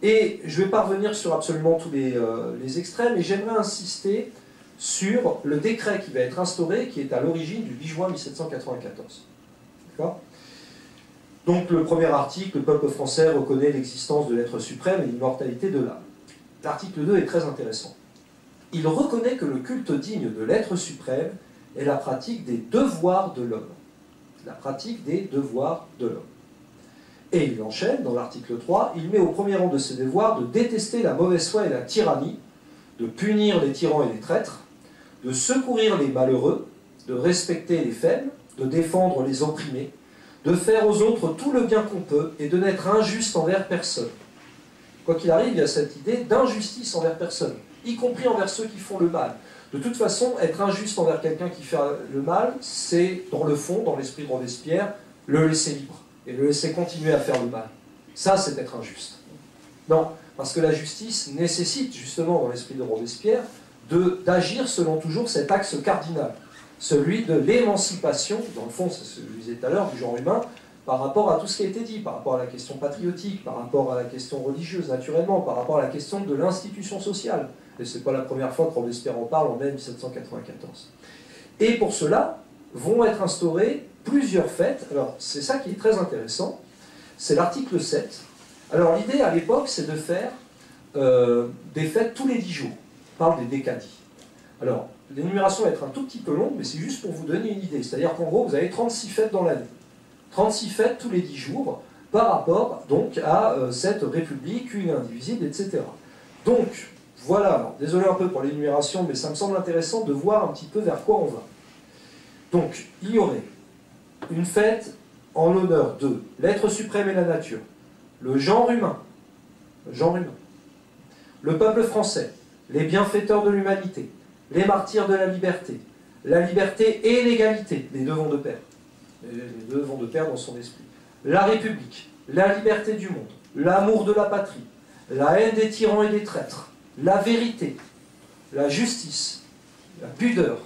Et je ne vais pas revenir sur absolument tous les extraits, mais j'aimerais insister sur le décret qui va être instauré, qui est à l'origine du 8 juin 1794. D'accord ? Donc le premier article, le peuple français reconnaît l'existence de l'être suprême et l'immortalité de l'âme. L'article 2 est très intéressant. Il reconnaît que le culte digne de l'être suprême est la pratique des devoirs de l'homme. La pratique des devoirs de l'homme. Et il enchaîne, dans l'article 3, il met au premier rang de ses devoirs de détester la mauvaise foi et la tyrannie, de punir les tyrans et les traîtres, de secourir les malheureux, de respecter les faibles, de défendre les opprimés, de faire aux autres tout le bien qu'on peut et de n'être injuste envers personne. Quoi qu'il arrive, il y a cette idée d'injustice envers personne, y compris envers ceux qui font le mal. De toute façon, être injuste envers quelqu'un qui fait le mal, c'est, dans le fond, dans l'esprit de Robespierre, le laisser libre et le laisser continuer à faire le mal. Ça, c'est être injuste. Non, parce que la justice nécessite, justement, dans l'esprit de Robespierre, d'agir selon toujours cet axe cardinal, celui de l'émancipation, dans le fond, c'est ce que je disais tout à l'heure, du genre humain, par rapport à tout ce qui a été dit, par rapport à la question patriotique, par rapport à la question religieuse, naturellement, par rapport à la question de l'institution sociale. Et ce n'est pas la première fois que Robespierre en parle en mai 1794. Et pour cela, vont être instaurées plusieurs fêtes. Alors, c'est ça qui est très intéressant. C'est l'article 7. Alors, l'idée, à l'époque, c'est de faire des fêtes tous les 10 jours. On parle des décadis. Alors, l'énumération va être un tout petit peu longue, mais c'est juste pour vous donner une idée. C'est-à-dire qu'en gros, vous avez 36 fêtes dans l'année. 36 fêtes tous les 10 jours, par rapport donc à cette République, une indivisible, etc. Donc, voilà, alors, désolé un peu pour l'énumération, mais ça me semble intéressant de voir un petit peu vers quoi on va. Donc, il y aurait une fête en l'honneur de l'être suprême et la nature, le genre humain, le peuple français, les bienfaiteurs de l'humanité, les martyrs de la liberté et l'égalité, les deux vont de pair. Les deux vont de pair dans son esprit. La République, la liberté du monde, l'amour de la patrie, la haine des tyrans et des traîtres, la vérité, la justice, la pudeur,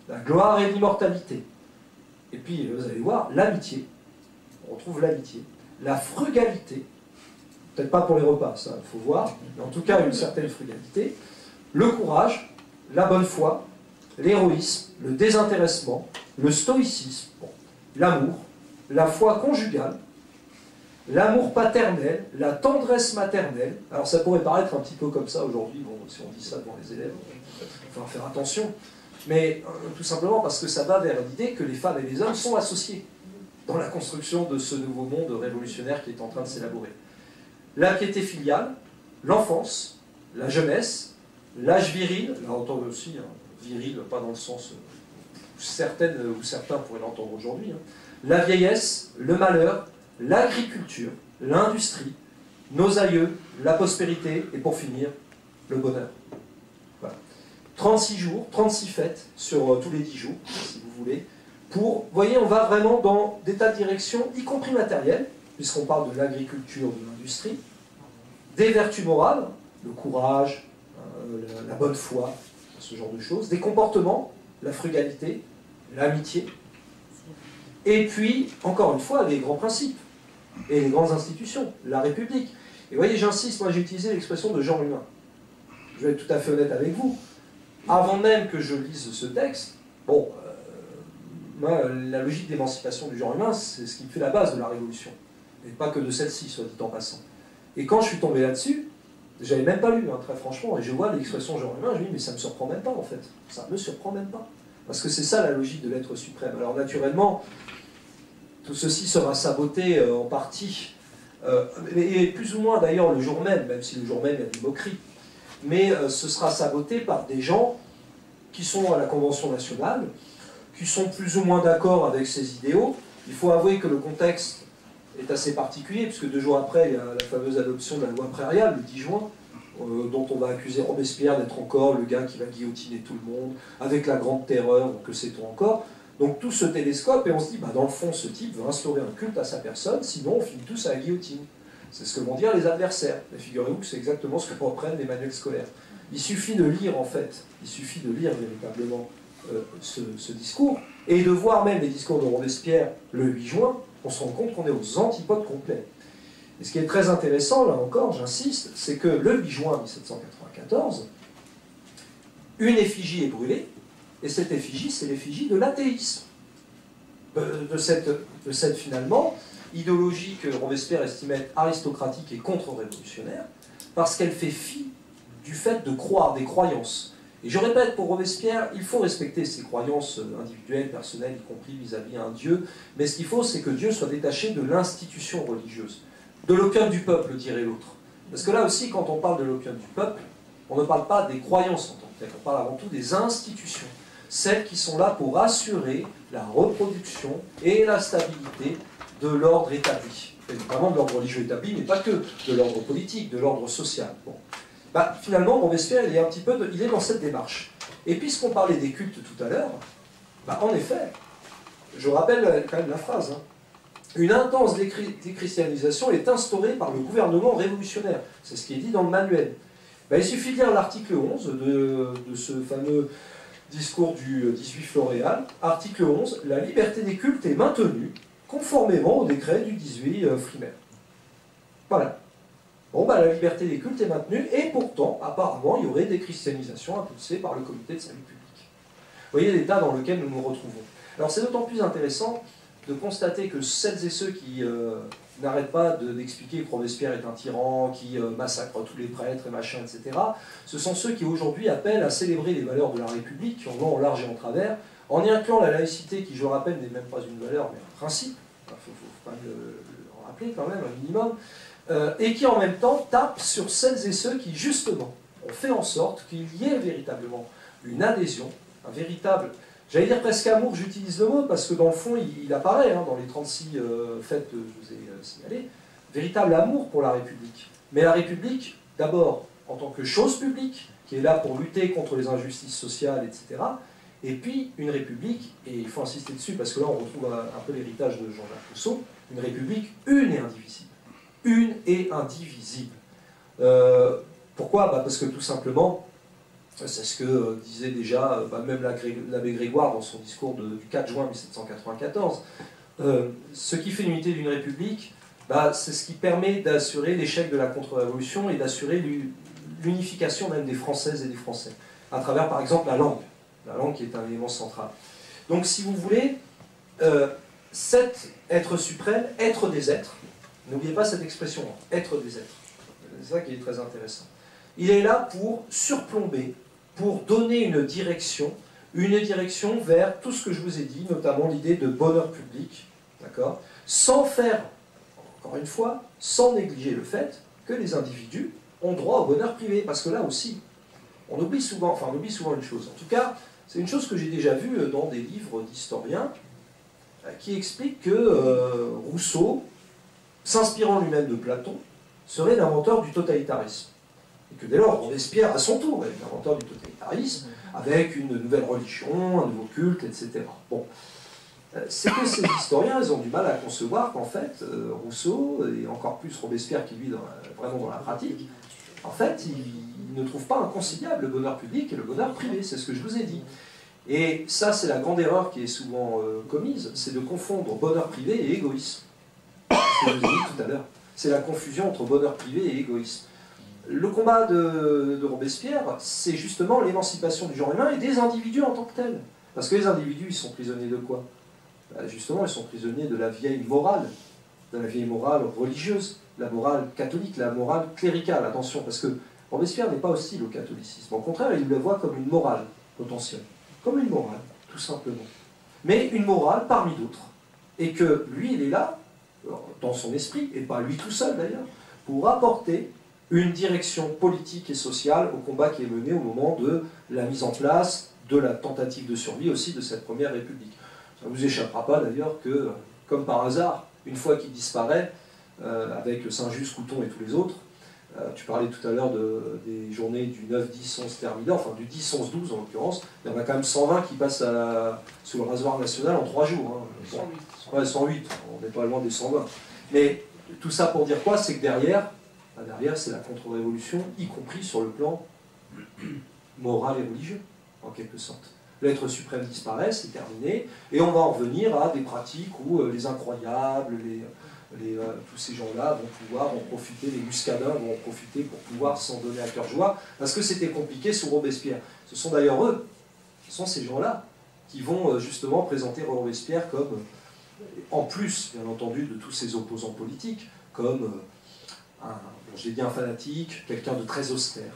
la gloire et l'immortalité. Et puis, vous allez voir, l'amitié. On retrouve l'amitié. La frugalité. Peut-être pas pour les repas, ça, il faut voir. Mais en tout cas, une certaine frugalité. Le courage, la bonne foi, l'héroïsme, le désintéressement, le stoïcisme, bon, l'amour, la foi conjugale, l'amour paternel, la tendresse maternelle. Alors ça pourrait paraître un petit peu comme ça aujourd'hui, bon, si on dit ça devant les élèves, il va falloir faire attention. Mais tout simplement parce que ça va vers l'idée que les femmes et les hommes sont associés dans la construction de ce nouveau monde révolutionnaire qui est en train de s'élaborer. La piété filiale, l'enfance, la jeunesse, l'âge viril, là on entend aussi viril, pas dans le sens où certaines ou certains pourraient l'entendre aujourd'hui, la vieillesse, le malheur, l'agriculture, l'industrie, nos aïeux, la prospérité et pour finir, le bonheur. Voilà. 36 jours, 36 fêtes sur tous les 10 jours, si vous voulez. Vous voyez, on va vraiment dans des tas de directions, y compris matérielles, puisqu'on parle de l'agriculture, de l'industrie, des vertus morales, le courage, la bonne foi, ce genre de choses, des comportements, la frugalité, l'amitié, et puis, encore une fois, les grands principes et les grandes institutions, la République. Et vous voyez, j'insiste, moi j'ai utilisé l'expression de genre humain. Je vais être tout à fait honnête avec vous. Avant même que je lise ce texte, bon, moi, la logique d'émancipation du genre humain, c'est ce qui fait la base de la Révolution. et pas que de celle-ci, soit dit en passant. Et quand je suis tombé là-dessus, j'avais même pas lu, hein, très franchement, et je vois l'expression genre humain, je me dis, mais ça me surprend même pas, en fait. Ça me surprend même pas. Parce que c'est ça la logique de l'être suprême. Alors naturellement, tout ceci sera saboté en partie, et plus ou moins d'ailleurs le jour même si le jour même il y a des moqueries, mais ce sera saboté par des gens qui sont à la Convention nationale, qui sont plus ou moins d'accord avec ces idéaux. Il faut avouer que le contexte est assez particulier, puisque 2 jours après, il y a la fameuse adoption de la loi prairiale, le 10 juin, dont on va accuser Robespierre d'être encore le gars qui va guillotiner tout le monde, avec la grande terreur, ou que sait-on encore. Donc tout se télescope, et on se dit, bah, dans le fond, ce type veut instaurer un culte à sa personne, sinon on finit tous à la guillotine. C'est ce que vont dire les adversaires. Mais figurez-vous que c'est exactement ce que reprennent les manuels scolaires. Il suffit de lire, en fait, il suffit de lire véritablement ce discours, et de voir même les discours de Robespierre le 8 juin, on se rend compte qu'on est aux antipodes complets. Et ce qui est très intéressant, là encore, j'insiste, c'est que le 8 juin 1794, une effigie est brûlée, et cette effigie, c'est l'effigie de l'athéisme. De cette, finalement, idéologie que Robespierre estimait être aristocratique et contre-révolutionnaire, parce qu'elle fait fi du fait de croire, des croyances. Et je répète, pour Robespierre, il faut respecter ses croyances individuelles, personnelles, y compris vis-à-vis d'un Dieu, mais ce qu'il faut, c'est que Dieu soit détaché de l'institution religieuse. De l'opium du peuple, dirait l'autre. Parce que là aussi, quand on parle de l'opium du peuple, on ne parle pas des croyances en tant que telles, on parle avant tout des institutions, celles qui sont là pour assurer la reproduction et la stabilité de l'ordre établi. Et notamment de l'ordre religieux établi, mais pas que, de l'ordre politique, de l'ordre social. Bon. Bah, finalement, Robespierre, il est dans cette démarche. Et puisqu'on parlait des cultes tout à l'heure, bah, en effet, je rappelle quand même la phrase, hein, une intense déchristianisation est instaurée par le gouvernement révolutionnaire. C'est ce qui est dit dans le manuel. Bah, il suffit de lire l'article 11 de ce fameux discours du 18 Floréal. Article 11, la liberté des cultes est maintenue conformément au décret du 18 Frimaire. Voilà. Bon, bah, la liberté des cultes est maintenue, et pourtant, apparemment, il y aurait des christianisations impulsées par le comité de salut public. Vous voyez l'état dans lequel nous nous retrouvons. Alors c'est d'autant plus intéressant de constater que celles et ceux qui n'arrêtent pas d'expliquer que Robespierre est un tyran, qui massacre tous les prêtres et machin, etc., ce sont ceux qui aujourd'hui appellent à célébrer les valeurs de la République, en long, en large et en travers, en y incluant la laïcité, qui, je rappelle, n'est même pas une valeur, mais un principe. Il faut pas le rappeler quand même, un minimum. Et qui en même temps tape sur celles et ceux qui justement ont fait en sorte qu'il y ait véritablement une adhésion, un véritable, j'allais dire presque amour, j'utilise le mot, parce que dans le fond il apparaît dans les 36 fêtes que je vous ai signalées, véritable amour pour la République. Mais la République, d'abord en tant que chose publique, qui est là pour lutter contre les injustices sociales, etc., et puis une République, et il faut insister dessus parce que là on retrouve un peu l'héritage de Jean-Jacques Rousseau, une République une et indivisible. Une et indivisible. Pourquoi? Parce que tout simplement, c'est ce que disait déjà même l'abbé Grégoire dans son discours du 4 juin 1794. Ce qui fait l'unité d'une république, c'est ce qui permet d'assurer l'échec de la contre-révolution et d'assurer l'unification même des Françaises et des Français, à travers par exemple la langue qui est un élément central. Donc si vous voulez, cet être suprême, être des êtres, n'oubliez pas cette expression, être des êtres. C'est ça qui est très intéressant. Il est là pour surplomber, pour donner une direction vers tout ce que je vous ai dit, notamment l'idée de bonheur public, d'accord, sans faire, encore une fois, sans négliger le fait que les individus ont droit au bonheur privé, parce que là aussi, on oublie souvent une chose. En tout cas, c'est une chose que j'ai déjà vue dans des livres d'historiens qui expliquent que Rousseau, s'inspirant lui-même de Platon, serait l'inventeur du totalitarisme. Et que dès lors, Robespierre, à son tour, est l'inventeur du totalitarisme, avec une nouvelle religion, un nouveau culte, etc. Bon. C'est que ces historiens, ils ont du mal à concevoir qu'en fait, Rousseau, et encore plus Robespierre qui lui, vraiment dans la pratique, en fait, il ne trouve pas inconciliable le bonheur public et le bonheur privé, c'est ce que je vous ai dit. Et ça, c'est la grande erreur qui est souvent commise, c'est de confondre bonheur privé et égoïsme. Ce que je vous ai dit tout à l'heure. C'est la confusion entre bonheur privé et égoïsme. Le combat de Robespierre, c'est justement l'émancipation du genre humain et des individus en tant que tels. Parce que les individus, ils sont prisonniers de quoi? Justement, ils sont prisonniers de la vieille morale de la vieille morale religieuse, la morale catholique, la morale cléricale. Attention, parce que Robespierre n'est pas hostile au catholicisme. Au contraire, il le voit comme une morale potentielle. Comme une morale, tout simplement. Mais une morale parmi d'autres. Et que lui, il est là, dans son esprit, et pas lui tout seul d'ailleurs, pour apporter une direction politique et sociale au combat qui est mené au moment de la mise en place de la tentative de survie aussi de cette première République. Ça ne vous échappera pas d'ailleurs que, comme par hasard, une fois qu'il disparaît, avec Saint-Just, Couthon et tous les autres, tu parlais tout à l'heure des journées du 9, 10, 11 terminant, enfin du 10, 11, 12 en l'occurrence, il y en a quand même 120 qui passent sous le rasoir national en 3 jours. Hein. Bon, ouais, 108, on n'est pas loin des 120. Mais tout ça pour dire quoi? C'est que derrière c'est la contre-révolution, y compris sur le plan moral et religieux, en quelque sorte. L'être suprême disparaît, c'est terminé, et on va en revenir à des pratiques où les incroyables, tous ces gens-là vont pouvoir en profiter, les muscadins vont en profiter pour pouvoir s'en donner à cœur joie, parce que c'était compliqué sous Robespierre. Ce sont d'ailleurs eux, ce sont ces gens-là, qui vont justement présenter Robespierre comme, en plus, bien entendu, de tous ses opposants politiques, comme j'ai dit un fanatique, quelqu'un de très austère.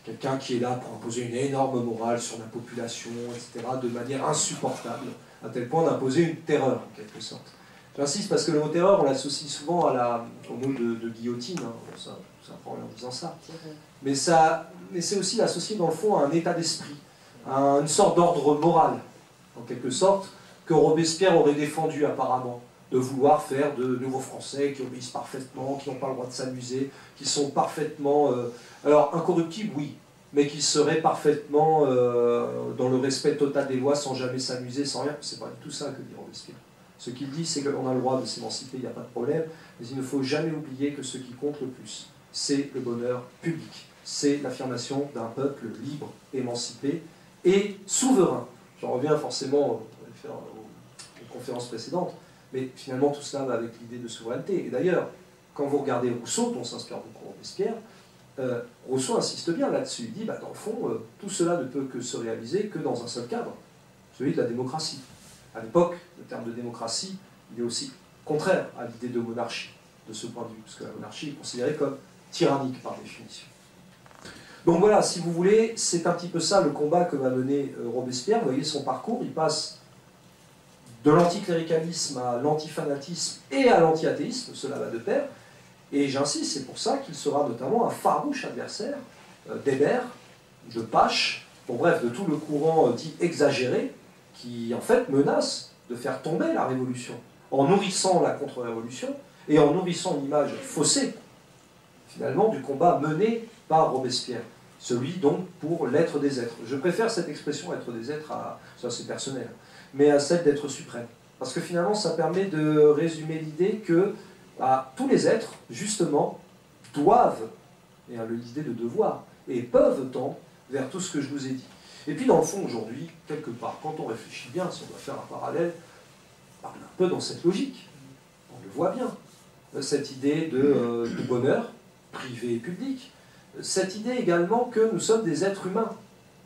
Quelqu'un qui est là pour imposer une énorme morale sur la population, etc., de manière insupportable, à tel point d'imposer une terreur, en quelque sorte. J'insiste parce que le mot terreur, on l'associe souvent au mot de guillotine, hein, ça prend en disant ça. Mais c'est aussi associé dans le fond à un état d'esprit, à une sorte d'ordre moral, en quelque sorte, que Robespierre aurait défendu apparemment, de vouloir faire de nouveaux Français qui obéissent parfaitement, qui n'ont pas le droit de s'amuser, qui sont parfaitement... alors, incorruptibles, oui, mais qui seraient parfaitement dans le respect total des lois, sans jamais s'amuser, sans rien. C'est pas du tout ça que dit Robespierre. Ce qu'il dit, c'est qu'on a le droit de s'émanciper, il n'y a pas de problème, mais il ne faut jamais oublier que ce qui compte le plus, c'est le bonheur public. C'est l'affirmation d'un peuple libre, émancipé et souverain. J'en reviens forcément aux conférences précédentes, mais finalement tout cela va avec l'idée de souveraineté. Et d'ailleurs, quand vous regardez Rousseau, dont s'inspire beaucoup Robespierre, Rousseau insiste bien là-dessus. Il dit, dans le fond, tout cela ne peut que se réaliser que dans un seul cadre, celui de la démocratie. À l'époque, le terme de démocratie, il est aussi contraire à l'idée de monarchie, de ce point de vue, parce que la monarchie est considérée comme tyrannique par définition. Donc voilà, si vous voulez, c'est un petit peu ça le combat que va mener Robespierre. Vous voyez son parcours, il passe de l'anticléricalisme à l'antifanatisme et à l'anti-athéisme, cela va de pair. Et j'insiste, c'est pour ça qu'il sera notamment un farouche adversaire d'Hébert, de Pache, bon, bref, de tout le courant dit exagéré, qui en fait menace de faire tomber la révolution, en nourrissant la contre-révolution et en nourrissant une image faussée, finalement, du combat mené par Robespierre. Celui donc pour l'être des êtres. Je préfère cette expression être des êtres à, ça c'est personnel, mais à celle d'être suprême. Parce que finalement, ça permet de résumer l'idée que tous les êtres, justement, doivent, et l'idée de devoir, et peuvent tendre vers tout ce que je vous ai dit. Et puis, dans le fond, aujourd'hui, quelque part, quand on réfléchit bien, si on doit faire un parallèle, on est un peu dans cette logique. On le voit bien. Cette idée de bonheur, privé et public. Cette idée également que nous sommes des êtres humains,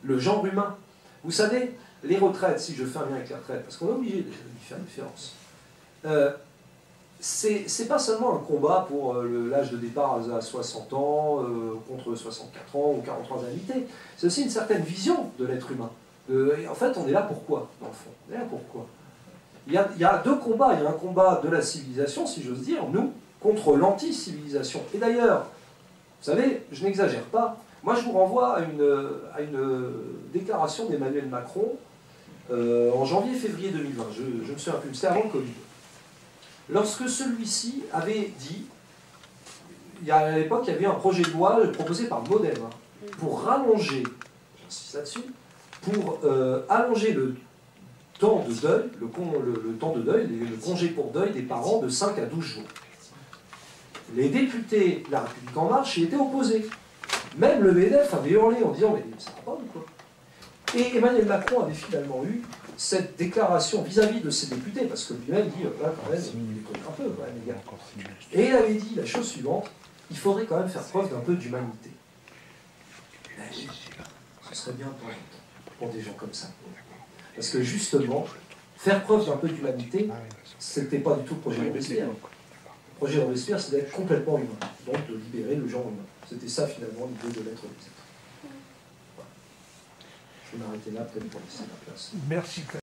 le genre humain. Vous savez, les retraites, si je fais un lien avec les retraites, parce qu'on est obligé de faire une différence, c'est pas seulement un combat pour l'âge de départ à 60 ans, contre 64 ans ou 43 annuités. C'est aussi une certaine vision de l'être humain. En fait, on est là pourquoi, dans le fond? On est là pourquoi? Il y a deux combats. Il y a un combat de la civilisation, si j'ose dire, nous, contre l'anti-civilisation. Et d'ailleurs, vous savez, je n'exagère pas. Moi, je vous renvoie à une déclaration d'Emmanuel Macron en janvier-février 2020. Je me souviens plus, c'était avant le Covid. Lorsque celui-ci avait dit, à l'époque, il y avait un projet de loi proposé par Modem pour rallonger, j'insiste là-dessus, pour allonger le temps de deuil, le temps de deuil, le congé pour deuil des parents de 5 à 12 jours. Les députés de La République En Marche y étaient opposés. Même le MEDEF avait hurlé en disant « mais ça va pas ou quoi ?» Et Emmanuel Macron avait finalement eu cette déclaration vis-à-vis de ses députés, parce que lui-même dit « là quand même, il déconne un peu, ouais, les gars. » Et il avait dit la chose suivante, « il faudrait quand même faire preuve d'un peu d'humanité. » Ce serait bien pour des gens comme ça. Parce que justement, faire preuve d'un peu d'humanité, ce n'était pas du tout le projet de Robespierre. Le projet de Robespierre, c'est d'être complètement humain, donc de libérer le genre humain. C'était ça, finalement, l'idée de l'être des êtres. Voilà. Je vais m'arrêter là, peut-être pour laisser la place. Merci.